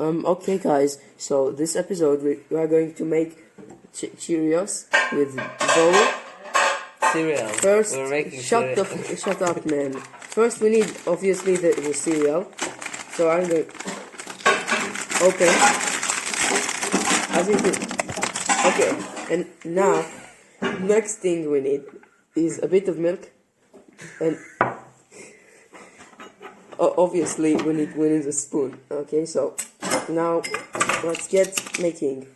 Okay guys, so this episode we are going to make Cheerios with bowl. Cereal. First, We're making shut up man. First we need obviously the cereal. So I'm going to open. As you do. Okay, and now next thing we need is a bit of milk, and obviously we need a spoon. Okay, so now let's get making.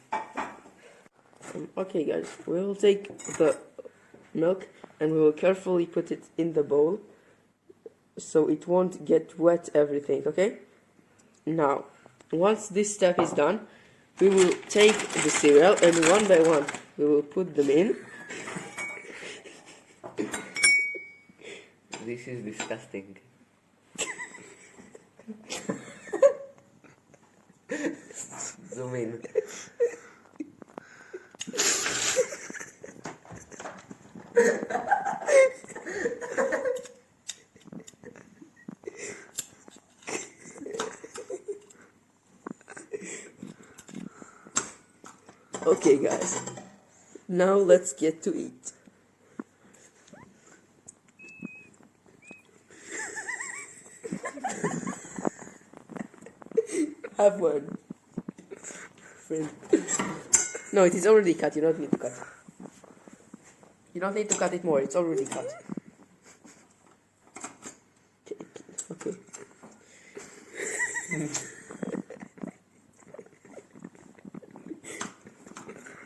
Okay guys, we will take the milk and we will carefully put it in the bowl so it won't get wet everything. Okay, now once this step is done, we will take the cereal and one by one we will put them in. This is disgusting. Zoom in. Okay guys, now let's get to eat. Have one. Friend. No, it is already cut, you don't need to cut it. You don't need to cut it more, it's already cut. Okay.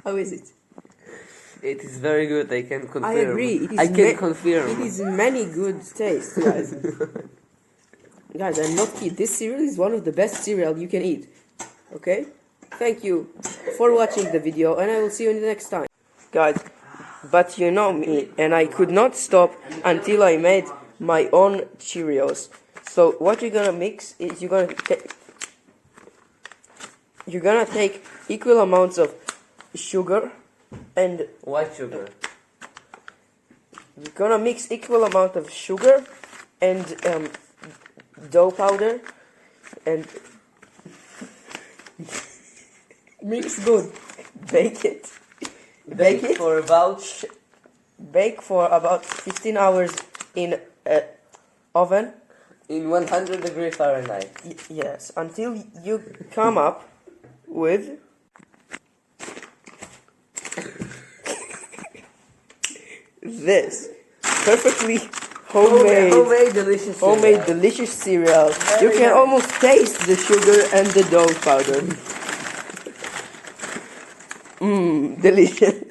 How is it? It is very good, I can confirm. I agree. I can confirm. It is many good tastes, guys. Guys, I'm not kidding. This cereal is one of the best cereal you can eat. Okay? Thank you for watching the video, and I will see you in the next time. Guys, but you know me, and I could not stop until I made my own Cheerios. So what you're gonna mix is you're gonna take equal amounts of sugar and White sugar. you're gonna mix equal amount of sugar and dough powder and mix good. Bake it. Bake for about Bake for about 15 hours in oven. in 100 degrees Fahrenheit. Yes, until you come up with this perfectly homemade delicious cereal. You can almost taste the sugar and the dough powder. Delicious.